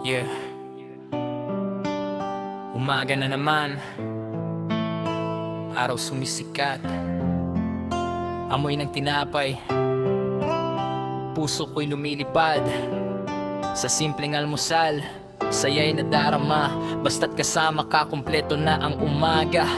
Yeah, umaga na naman, araw sumisikat, amoy ng tinapay, puso ko'y lumilipad. Sa simpleng almusal, saya'y nadarama. Basta't kasama ka, kumpleto na ang umaga.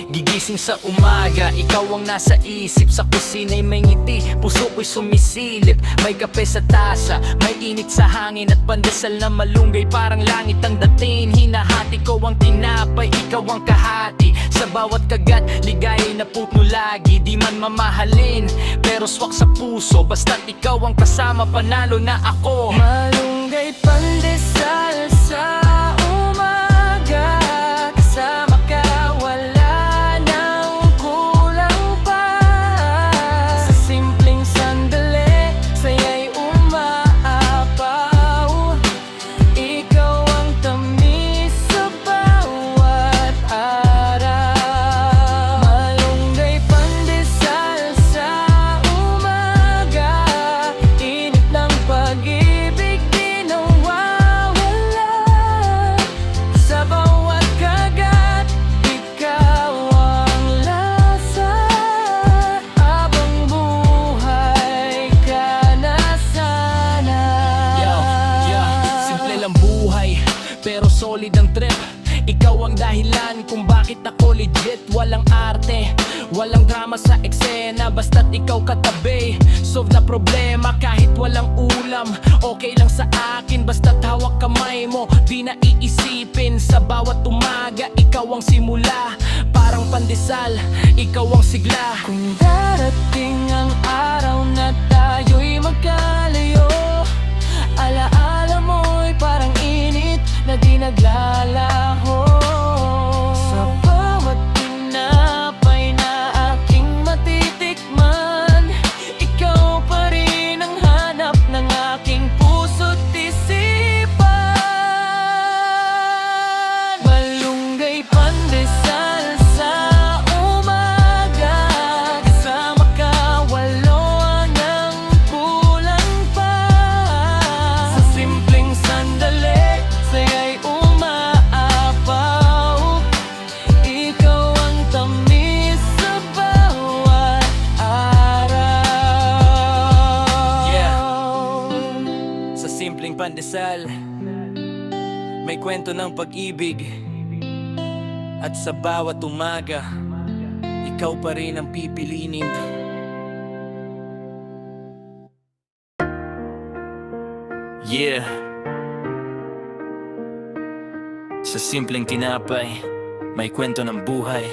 Gigising sa umaga, ikaw ang nasa isip. Sa kusina'y may ngiti, puso ko'y sumisilip. May kape sa tasa, may init sa hangin, at pandesal na malunggay, parang langit ang dating. Hinahati ko ang tinapay, ikaw ang kahati. Sa bawat kagat, ligaya'y naputno lagi. Di man mamahalin, pero swak sa puso. Basta't ikaw ang kasama, panalo na ako. Malunggay pandesal sa umaga, kasama ka, wala nang kulang pa. Sa simpleng sandali, saya'y umaapaw. Ikaw ang tamis sa bawat araw. Malunggay pandesal sa umaga, init ng pag-ibig di nawawala. Sa bawat kagat, ikaw ang lasa. Habang buhay ka na sana. Simple lang buhay, pero solid ang trip. Ikaw ang dahilan kung bakit ako legit. Walang arte, walang drama sa eksena. Basta't ikaw katabi, solve na problema kahit walang ulam. Okay lang sa akin, basta't hawak kamay mo, di na iisipin. Sa bawat umaga, ikaw ang simula. Parang pandesal, ikaw ang sigla. Kung darating ang araw na tayo'y magkalayo, alaala mo'y parang init na di naglalaho. Sa bawat tinapay na aking matitikman, ikaw pa rin ang hanap ng aking puso't isipan. Malunggay pandesal sa umaga, kasama ka, wala nang kulang pa. Sa simpleng sandali, saya'y umaapaw. Ikaw ang tamis sa bawat araw. Sa simpleng pandesal, may kwento ng pag-ibig. At sa bawat umaga, ikaw pa rin ang pipiliin. Yeah. Sa simpleng tinapay, may kwento ng buhay.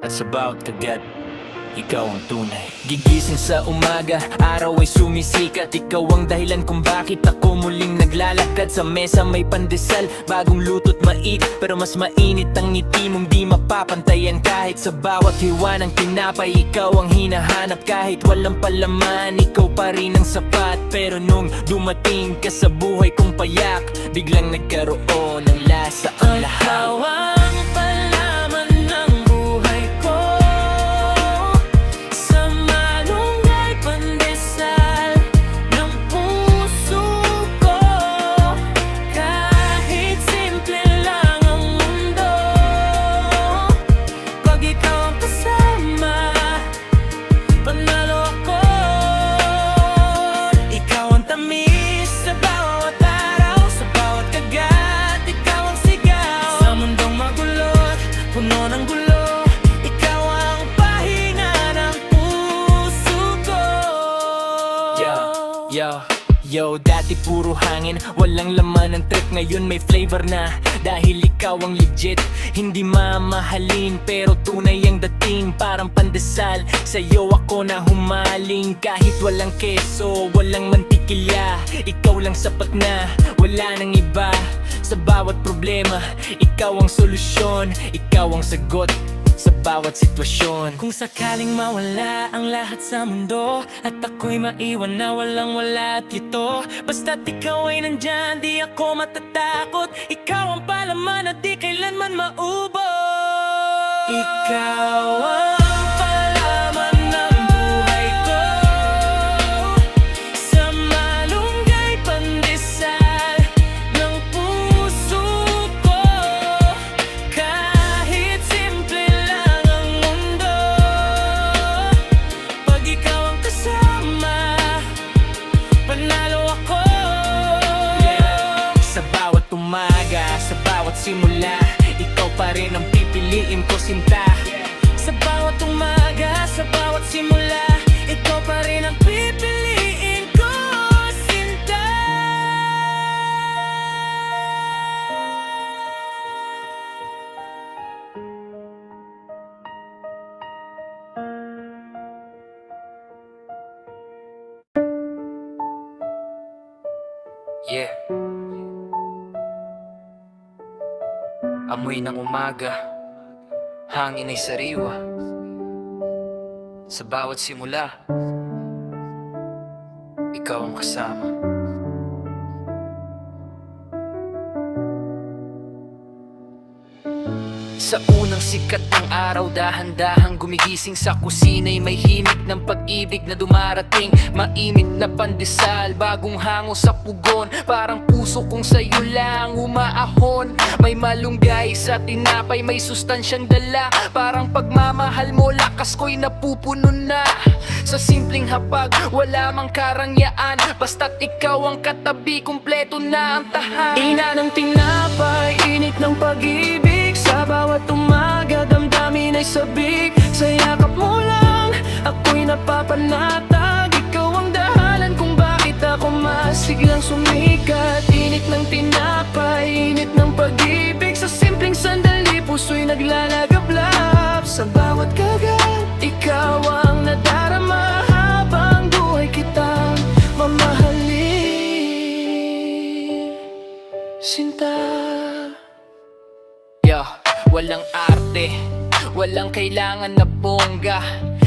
At sa bawat kagat, ikaw ang tunay. Gigising sa umaga, araw ay sumisikat. Ikaw ang dahilan kung bakit ako muling naglalakad. Sa mesa may pandesal, bagong luto't mait, pero mas mainit ang ngiti mong di mapapantayan. Kahit sa bawat hiwa ng tinapay, ikaw ang hinahanap. Kahit walang palaman, ikaw pa rin ang sapat. Pero nung dumating ka sa buhay kong payak, biglang nagkaroon ng lasa ang lahat. Ikaw ang palaman ng buhay ko. Sa malunggay pandesal ng puso ko. Kahit simple lang ang mundo, pag ikaw ang kasama, panalo ako. Ikaw ang tamis sa bawat araw, sa bawat kagat, ikaw ang sigaw. Sa mundong magulot, puno ng gulo, ikaw ang pahinga ng puso ko. Yo, dati puro hangin, walang laman ng trip. Ngayon may flavor na, dahil ikaw ang legit. Hindi mamahalin, pero tunay ang dating. Parang pandesal, sa'yo ako na humaling. Kahit walang keso, walang mantikilya, ikaw lang sapat na, wala nang iba. Sa bawat problema, ikaw ang solusyon. Ikaw ang sagot sa bawat sitwasyon. Kung sakaling mawala ang lahat sa mundo, at ako'y maiwan na walang wala at ito, basta't ikaw ay nandyan, di ako matatakot. Ikaw ang palaman at di kailanman maubos. Ikaw ang palaman ng buhay ko. Sa malunggay pandesal ng puso simula, ikaw pa rin ang pipiliin ko, sinta. Sa bawat umaga, sa bawat simula, ikaw pa rin ang pipiliin ko, sinta. Yeah. Amoy ng umaga, hangin ay sariwa. Sa bawat simula, ikaw ang kasama. Sa unang sikat ng araw, dahan-dahang gumigising sa kusina'y may himig ng pag-ibig na dumarating. Mainit na pandesal, bagong hango sa pugon, parang puso kong sa'yo lang umaahon. May malunggay sa tinapay, may sustansyang dala, parang pagmamahal mo, lakas ko'y napupuno na. Sa simpleng hapag, wala mang karangyaan, basta't ikaw ang katabi, kumpleto na ang tahan. Ina ng tinapay, init ng pag-ibig, sa bawat umaga, damdamin ay sabik. Sa yakap mo lang, ako'y napapanatag. Ikaw ang dahalan kung bakit ako masiglang sumikat. Init ng tinapay, init ng pag-ibig, sa simpleng sandali, puso'y naglalagablab. Sa bawat kagat, ikaw ang nadarama, habang buhay kitang mamahalin, sinta. Walang arte, walang kailangan na bongga,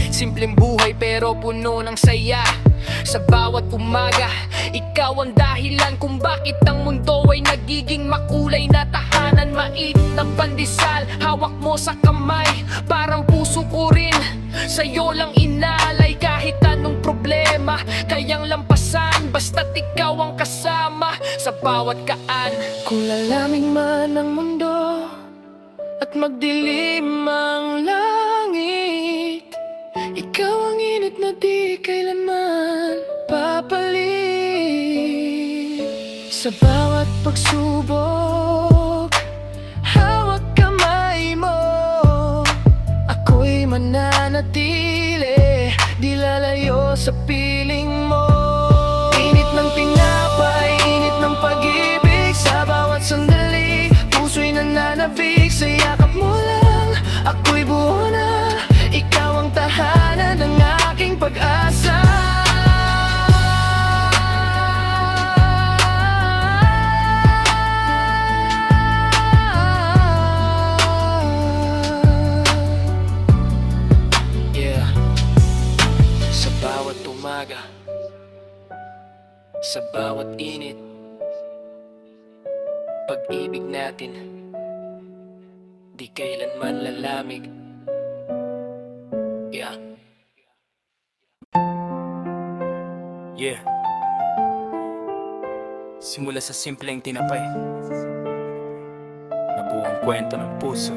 simpleng buhay pero puno ng saya. Sa bawat umaga, ikaw ang dahilan kung bakit ang mundo ay nagiging makulay na tahanan. Mait ng pandesal, hawak mo sa kamay, parang puso ko rin sa'yo lang inalay. Kahit anong problema, kayang lampasan, basta't ikaw ang kasama sa bawat kaan. Kung lalamig man ang mundo at magdilim ang langit, ikaw ang init na di kailanman papalit. Sa bawat pagsubok, hawak kamay mo, ako'y mananatili, di lalayo sa piling mo. Init ng tinapay, init ng pag-ibig, sa bawat sandali, puso'y nananabik. Sa yakap mo lang, ako'y buo na, ikaw ang tahanan ng aking pag-asa. Yeah. Sa bawat umaga, sa bawat init, pag-ibig natin di kailanman lalamig. Yeah. Yeah. Simula sa simpleng tinapay, nabuong kwento ng puso.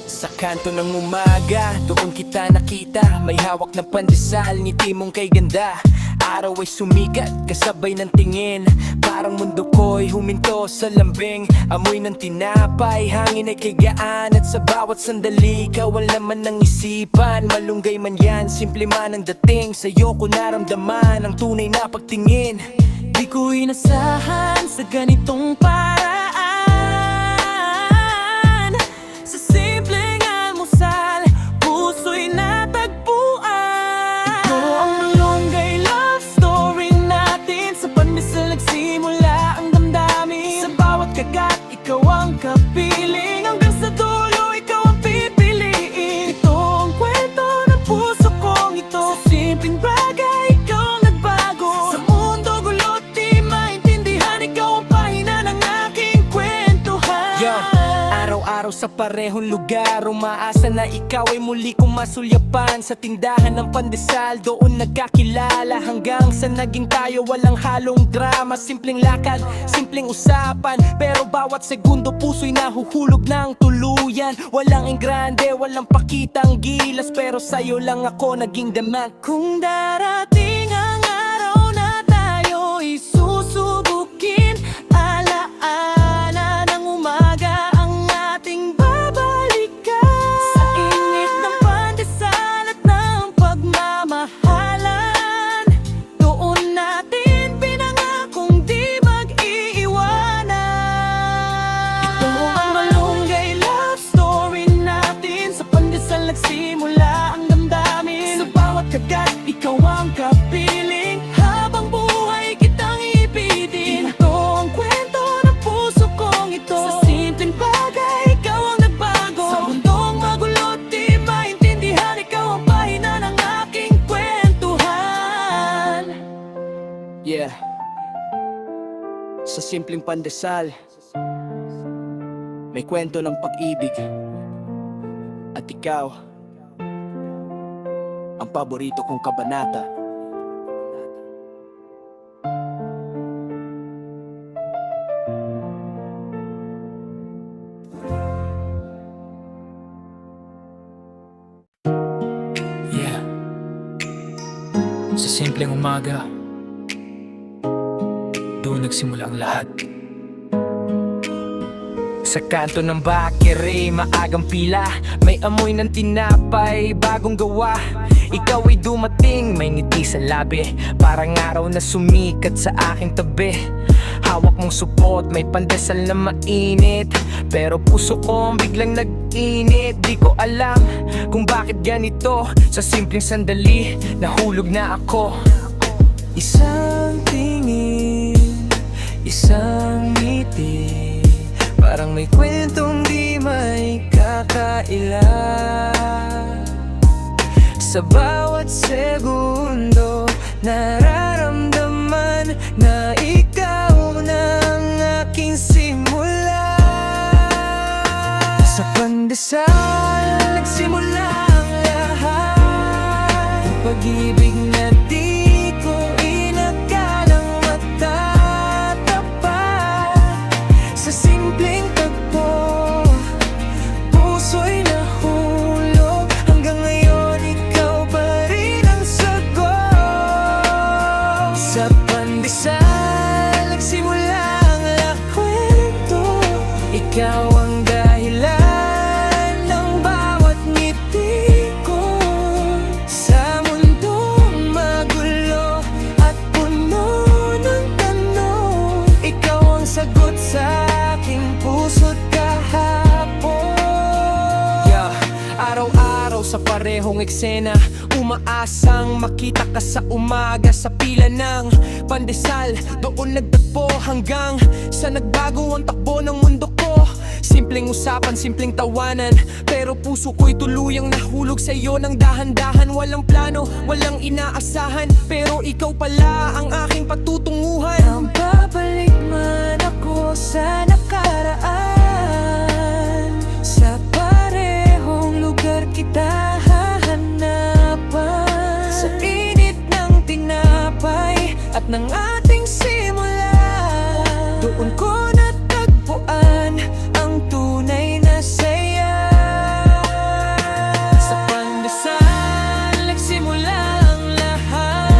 Sa kanto ng umaga, doon kita nakita, may hawak na pandesal, ngiti mong kay ganda. Araw ay sumikat, kasabay ng tingin, parang mundo ko'y huminto sa lambing. Amoy ng tinapay, hangin ay kigaan, at sa bawat sandali, ikaw ang laman ng isipan. Malunggay man yan, simple man ang dating, sa'yo ko naramdaman ang tunay na pagtingin. Di ko inasahan sa ganitong paraan, sa simpleng almusal, puso'y natagpuan. Ito ang malunggay love story natin, sa pandesal nagsimula ang damdamin. Sa bawat kagat, ikaw ang kapiling, hanggang sa dulo, ikaw ang pipiliin. Ito ang kwento ng puso kong ito, sa simpleng bagay, ikaw ang nagbago. Sa mundo gulo't di maintindihan, ikaw ang pahina ng aking kwentuhan. Araw-araw sa parehong lugar, umaasa na ikaw ay muli kong masulyapan. Sa tindahan ng pandesal, doon nagkakilala, hanggang sa naging tayo walang halong drama. Simpleng lakad, simpleng usapan, pero bawat segundo puso'y nahuhulog ng tuluyan. Walang engrande, walang pakitang gilas, pero sa'yo lang ako naging damag. Kung darating ang araw na tayo'y susubukin, alaala ng umaga ang Sa simpleng pandesal, may kwento ng pag-ibig. At ikaw, ang paborito kong kabanata. Yeah. Sa simpleng umaga, doon nagsimula ang lahat. Sa kanto ng bakere, maagang pila, may amoy ng tinapay, bagong gawa. Ikaw ay dumating, may ngiti sa labi, parang araw na sumikat sa aking tabi. Hawak mong supot, may pandesal na mainit, pero puso ko biglang nag-init. Di ko alam kung bakit ganito, sa simpleng sandali, nahulog na ako. Isang tingin, isang ngiti, parang may kwentong di may kakaila. Sa bawat segundo, nararamdaman na ikaw na ang aking simula. Sa pandesal, nagsimula ang lahat. Pag-ibig na di ko inakalang matatapat. Sa simpleng tagpo, puso'y nahulog. Hanggang ngayon, ikaw pa rin ang sagot. Sa pandesal, nagsimula ang lakwento. Ikaw ang dahilan ng bawat ngiti ko. Sa mundong magulo at puno ng tanong, ikaw ang sagot sa aking puso't kahapon. Yeah, araw-araw sa parehong eksena, umaasang makita ka sa umaga. Sa pila ng pandesal, doon nagtagpo hanggang sa nagbago ang takbo ng mundo ko. Simpleng usapan, simpleng tawanan, pero puso ko'y tuluyang nahulog sa'yo ng dahan-dahan. Walang plano, walang inaasahan, pero ikaw pala ang aking patutunguhan. Nang babalik man ako sa nakaraan, sa parehong lugar kita hahanapan. Sa init ng tinapay at ng ating simula, doon ko natagpuan ang tunay na saya. Sa pandesal, nagsimula ang lahat.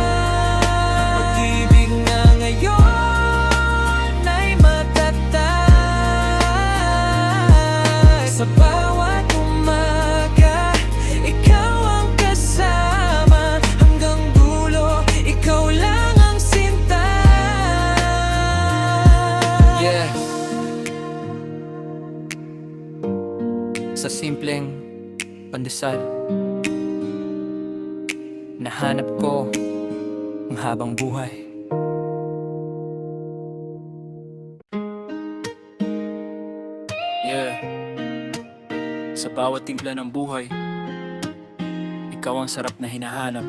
Pag-ibig na ngayon ay matatag. Sa bawat umaga, ikaw ang kasama. Hanggang dulo, ikaw lang ang sinta. Yeah. Sa simpleng pandesal, nahanap ko ang habang buhay. Yeah. Sa bawat timpla ng buhay, ikaw ang sarap na hinahanap.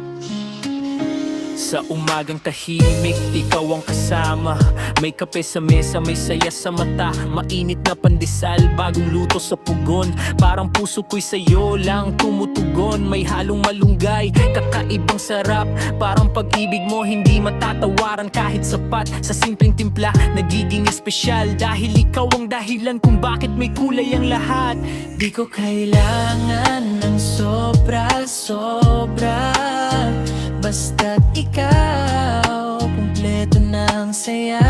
Sa umagang tahimik, ikaw ang kasama. May kape sa mesa, may saya sa mata. Mainit na pandesal, bagong luto sa pugon. Parang puso ko'y sa'yo lang tumutugon. May halong malunggay, kakaibang sarap. Parang pag-ibig mo hindi matatawaran kahit sapat. Sa simpleng timpla, nagiging espesyal. Dahil ikaw ang dahilan kung bakit may kulay ang lahat. Di ko kailangan ng sobra-sobra, basta't ikaw, kumpleto ng saya.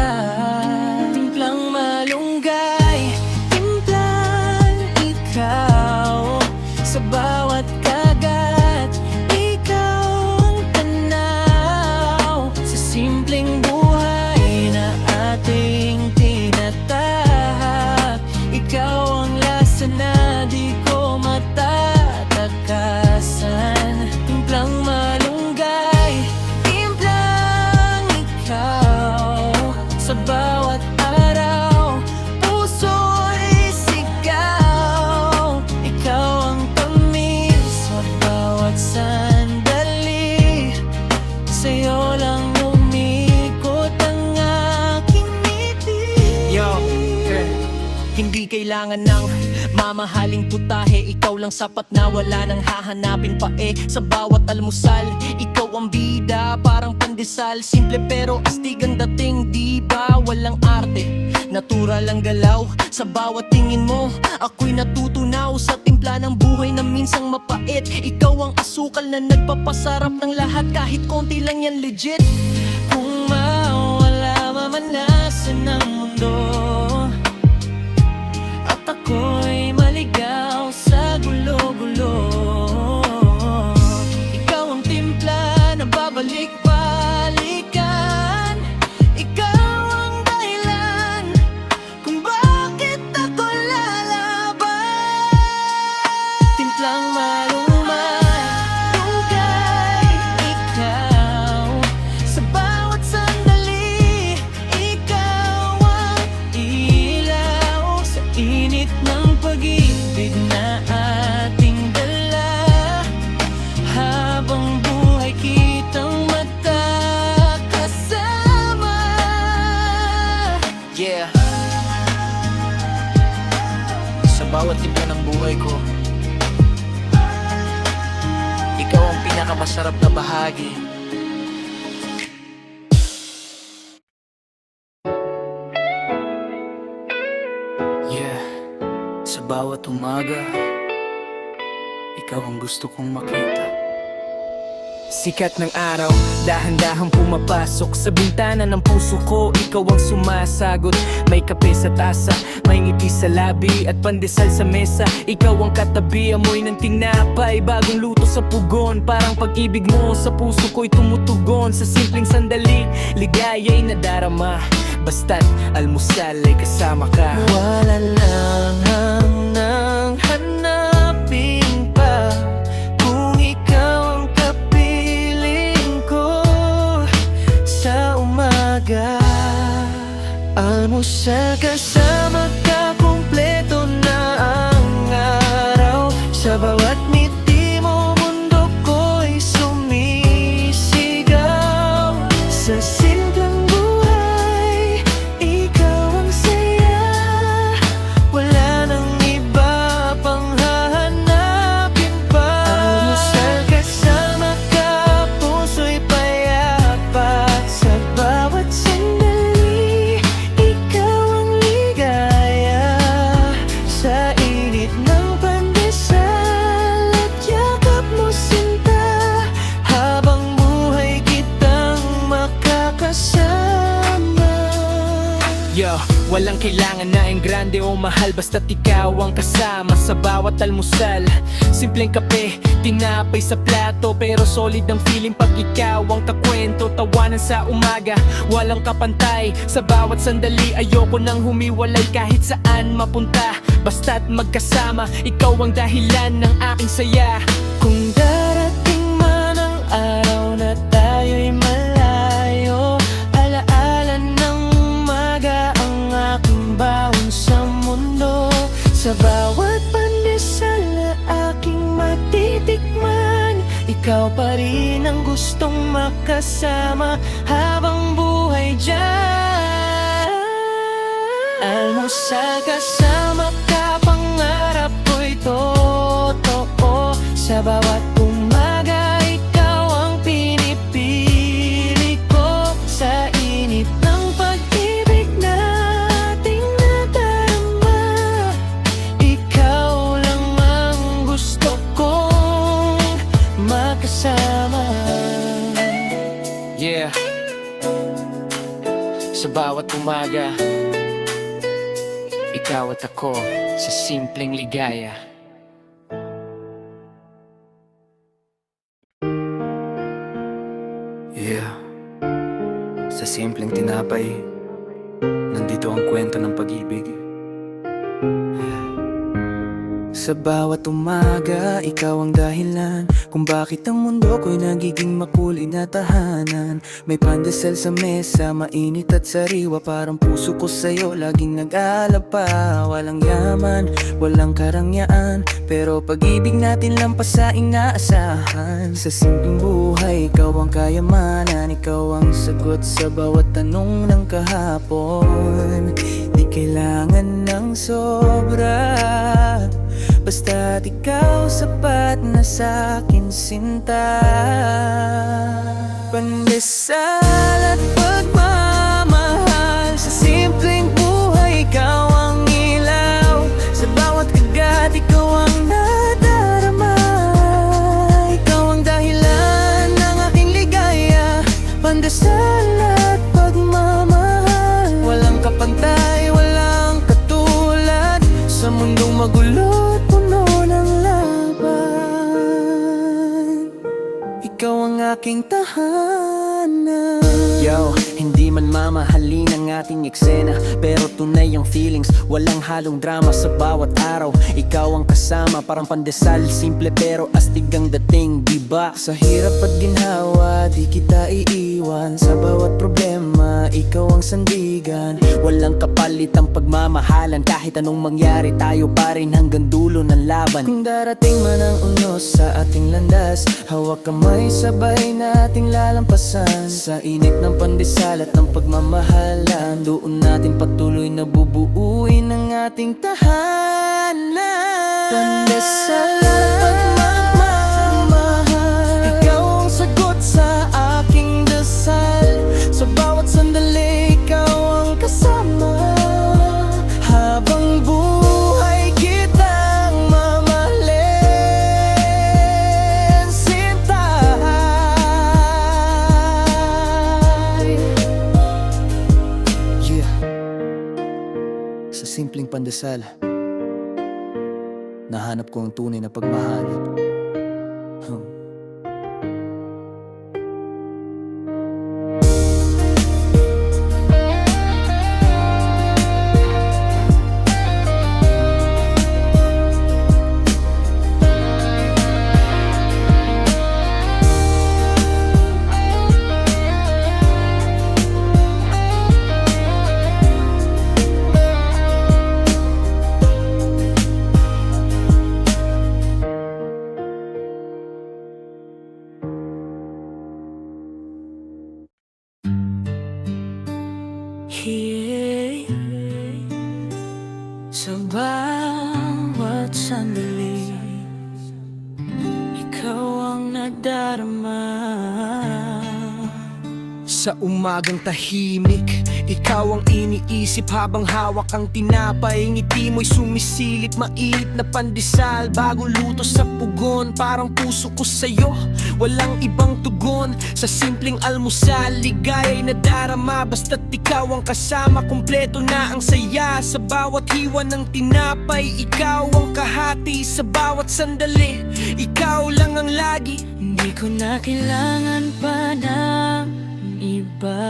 Timplang malunggay, timplang ikaw. Sa bawat kagat, ikaw ang tanaw. Sa simpleng buhay na ating tinatahak, ikaw ang lasa na di ko matatakasan. Timplang malunggay, timplang ikaw. Sa kailangan ng mamahaling putahe. Ikaw lang sapat na wala nang hahanapin pa sa bawat almusal, ikaw ang bida, parang pandesal. Simple pero astig ang dating, di ba? Walang arte, natural ang galaw. Sa bawat tingin mo, ako'y natutunaw sa timpla ng buhay na minsang mapait. Ikaw ang asukal na nagpapasarap ng lahat, kahit konti lang yan legit. Kung mawala mamanasan ng mundo at ako'y maligaw sa gulo-gulo, ikaw ang timpla na babalik-balikan. Ikaw ang dahilan kung bakit ako lalaban. Timplang malumay, tugay, ikaw. Sa bawat sandali, ikaw ang ilaw. Sa init ng pag-ibig na ating dala, habang buhay kitang magkakasama. Yeah. Sa bawat limpyo ng buhay ko, ikaw ang pinakamasarap na bahagi. Yeah. Sa bawat umaga, ikaw ang gusto kong makita. Sikat ng araw, dahan-dahang pumapasok sa bintana ng puso ko. Ikaw ang sumasagot. May kape sa tasa, may ngiti sa labi at pandesal sa mesa. Ikaw ang katabi, amoy ng tinapay, bagong luto sa pugon. Parang pag-ibig mo sa puso ko'y tumutugon. Sa simpleng sandali, ligaya'y nadarama. Basta't almusal ay kasama ka. Wala lang nang hanapin pa, kung ikaw ang kapiling ko sa umaga. Almusal kasama ka, kumpleto na ang araw. Sa bawat ngiti mo, mundo ko'y sumisigaw. Sa simpleng buhay, ikaw ang saya. Wala nang iba pang hahanapin pa. Almusal kasama ka, puso'y payapa. Sa bawat sandali, ikaw ang ligaya. Sa init ng pandesal at yakap mo sinta, habang buhay kitang makakasama. Yo, walang kailangan na ang grande o mahal, basta't ikaw ang kasama sa bawat almusal. Simpleng kape, tinapay sa plato, pero solid ang feeling pag ikaw ang kakwento. Tawanan sa umaga, walang kapantay. Sa bawat sandali, ayoko nang humiwalay. Kahit saan mapunta, basta't magkasama, ikaw ang dahilan ng aking saya. Kung darating man ang araw na tayo'y malayo, alaala ng umaga ang aking baon sa mundo. Sa bawat pandesal na aking matitikman, ikaw pa rin ang gustong makasama habang buhay dyan. Almusal kasama ka, pangarap ko'y totoo. Sa bawat umaga, ikaw ang pinipili ko. Sa init ng pag-ibig nating nadarama, ikaw lang ang gusto kong makasama. Yeah. Sa bawat umaga, ikaw at ako sa simpleng ligaya. Yeah. Sa simpleng tinapay, nandito ang kwento ng pag-ibig. Sa bawat umaga, ikaw ang dahilan kung bakit ang mundo ko'y nagiging makulay na tahanan. May pandesal sa mesa, mainit at sariwa, parang puso ko sa'yo laging nag-aalab pa. Walang yaman, walang karangyaan, pero pag-ibig natin lampas sa inaasahan. Sa simpleng buhay, ikaw ang kayamanan, ikaw ang sagot sa bawat tanong ng kahapon. Di kailangan ng ng sobra. Basta't ikaw sapat na sa'kin sinta. Pandesal at pagmamahal, sa simpleng buhay ikaw ang ilaw. Sa bawat kagat ikaw ang nadarama. Ikaw ang dahilan ng aking ligaya. Pandesal at pagmamahal, walang kapantay, walang katulad. Sa mundong magulo at puno ng laban, ikaw ang aking tahanan. Yo, hindi man mamahalin ang ating eksena, pero tunay ang feelings, walang halong drama sa bawat araw. Ikaw ang kasama, parang pandesal, simple pero astig ang dating, diba? Sa hirap at ginhawa, di kita iiwan. Sa bawat problema, ikaw ang sandigan. Walang kapalit ang pagmamahalan, kahit anong mangyari tayo pa rin hanggang dulo ng laban. Kung darating man ang unos sa ating landas, hawak kamay sabay nating lalampasan. Sa init ng pandesal at ng pagmamahalan, doon natin patuloy na bubuuin ang ating tahanan. Pandesal at pagmamahal, ikaw ang sagot sa aking dasal. Sa bawat sandali, ikaw ang kasama. Habang buhay kitang mamahalin, sinta. Yeah. Sa simpleng pandesal, nahanap ko ang tunay na pagmahal. Yeah. Sa bawat sandali, ikaw ang nadarama. Sa umagang tahimik, ikaw ang iniisip habang hawak ang tinapay. Ngiti mo'y sumisilip, mainit na pandesal, bagong luto sa pugon. Parang puso ko sa'yo, walang ibang tugon. Sa simpleng almusal, ligaya'y nadarama. Basta't ikaw ang kasama, kumpleto na ang saya. Sa bawat hiwa ng tinapay, ikaw ang kahati. Sa bawat sandali, ikaw lang ang lagi. Hindi ko na kailangan pa ng iba.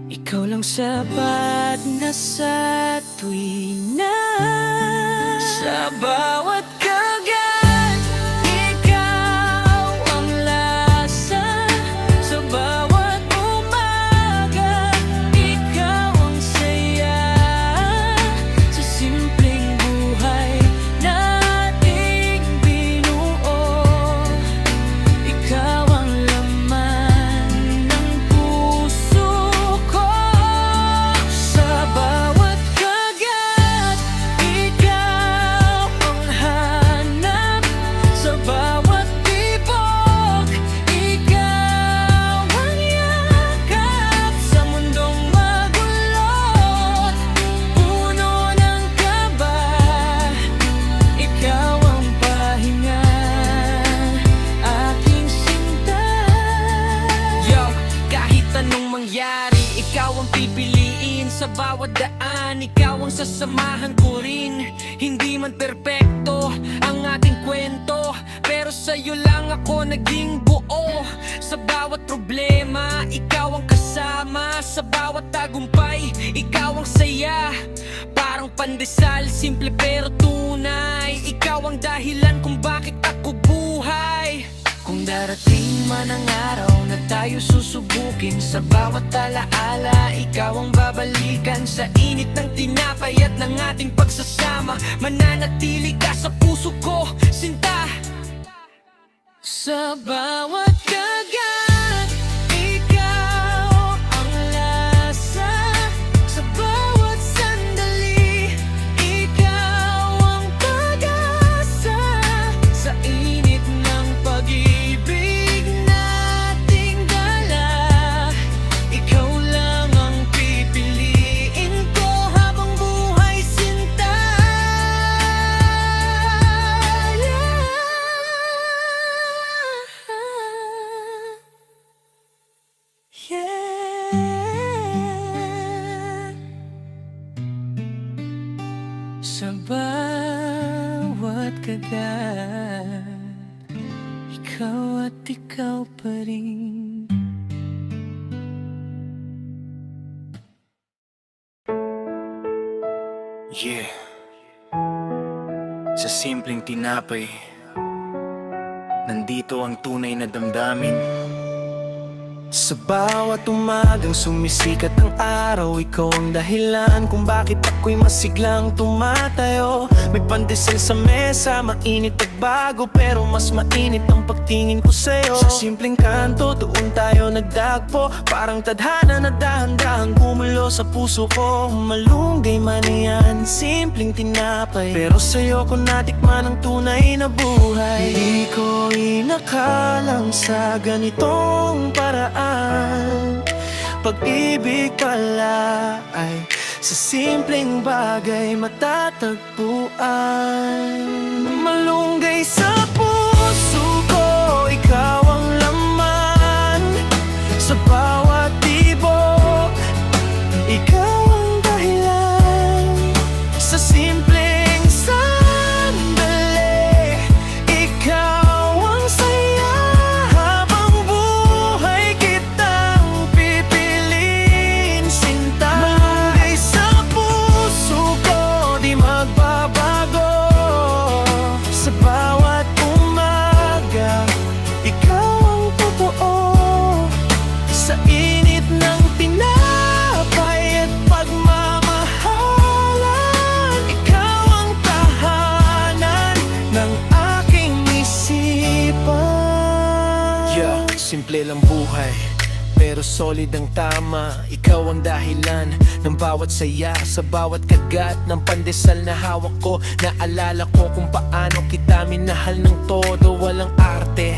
Ikaw lang sapat na sa tuwina. Sa bawat kagat, ikaw ang lasa. Sa bawat umaga, ikaw ang saya. Sa simpleng buhay nating binuo, ikaw ang laman ng puso ko. Sa bawat kagat, ikaw ang hanap. Sa bawat tibok, ikaw ang yakap. Sa mundong magulo, puno ng kaba, ikaw ang pahinga, aking sinta. Yo, kahit anong mangyari, ikaw ang pipiliin. Sa bawat daan, ikaw ang sasamahan ko rin. Hindi man perpekto ang ating kwento, pero sa'yo lang ako naging buo. Sa bawat problema, ikaw ang kasama. Sa bawat tagumpay, ikaw ang saya. Parang pandesal, simple pero tunay. Ikaw ang dahilan kung bakit ako buhay. Kung darating man ang araw na tayo susubukin, sa bawat alaala, ikaw ang babalikan. Sa init ng tinapay at ng ating pagsasama, mananatili ka sa puso ko, sinta. Sa bawat kagat, ikaw ang lasa. Sa bawat sandali, Sa bawat kagat, ikaw at ikaw pa rin. Yeah. Sa simpleng tinapay, nandito ang tunay na damdamin. Sa bawat umagang sumisikat ang araw, ikaw ang dahilan kung bakit ako'y masiglang tumatayo. May pandesal sa mesa, mainit at bago, pero mas mainit ang pagtingin ko sa'yo. Sa simpleng kanto, doon tayo nagdagpo, parang tadhana na dahan-dahang gumulo sa puso ko. Malunggay man yan, simpleng tinapay, pero sa'yo ko natikman ang tunay na buhay. Di ko inakalang sa ganitong paraan, pag-ibig pala ay sa simpleng bagay matatagpuan. Malunggay sa puso ko, ikaw ang laman. Sa bawat tibok, ikaw ang dahilan. Sa simpleng sandali, ikaw ang saya. Habang buhay kitang pipiliin, sinta. Malunggay sa puso ko, di magbabago. Sa bawat umaga, ikaw ang totoo. Sa init ng tinapay at pagmamahalan, ikaw ang tahanan ng aking isipan. Yeah, simple lang buhay, pero solid ang tama. Ikaw ang dahilan ng bawat saya, sa bawat kagat ng pandesal na hawak ko. Naalala ko kung paano kita minahal ng todo. Walang arte,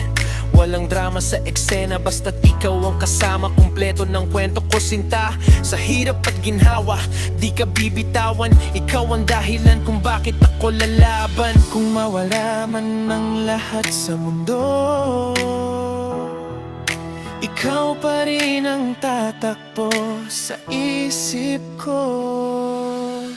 walang drama sa eksena, basta't ikaw ang kasama. Kumpleto ng kwento ko, sinta. Sa hirap at ginhawa, di ka bibitawan. Ikaw ang dahilan kung bakit ako lalaban. Kung mawala man ang lahat sa mundo, ikaw pa rin ang tatakbo sa isip ko.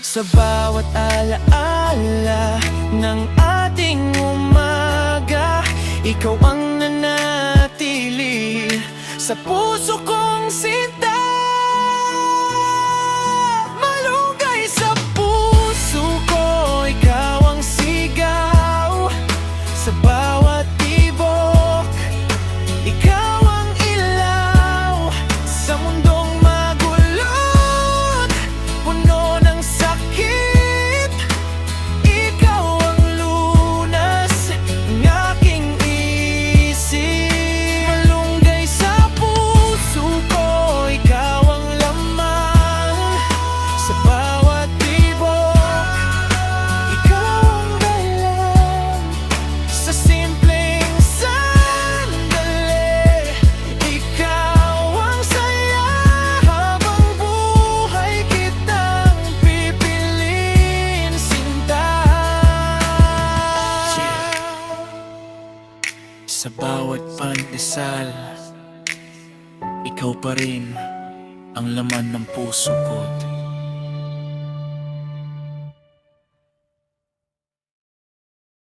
Sa bawat alaala ng ating umaga, ikaw ang nanatili sa puso kong sinta. Malunggay sa puso ko, ikaw ang sigaw. Sa bawat tibok, ikaw ang ilaw. Sa mundong magulot, puno ng sakit, ikaw ang lunas ng aking isip. Malunggay sa puso ko, ikaw ang laman. Sa bawat tibok, ikaw ang dahilan. Sa simpleng sandali, ikaw ang saya. Habang buhay kitang pipiliin, sinta. Sa bawat pandesal, ikaw pa rin ang laman ng puso ko.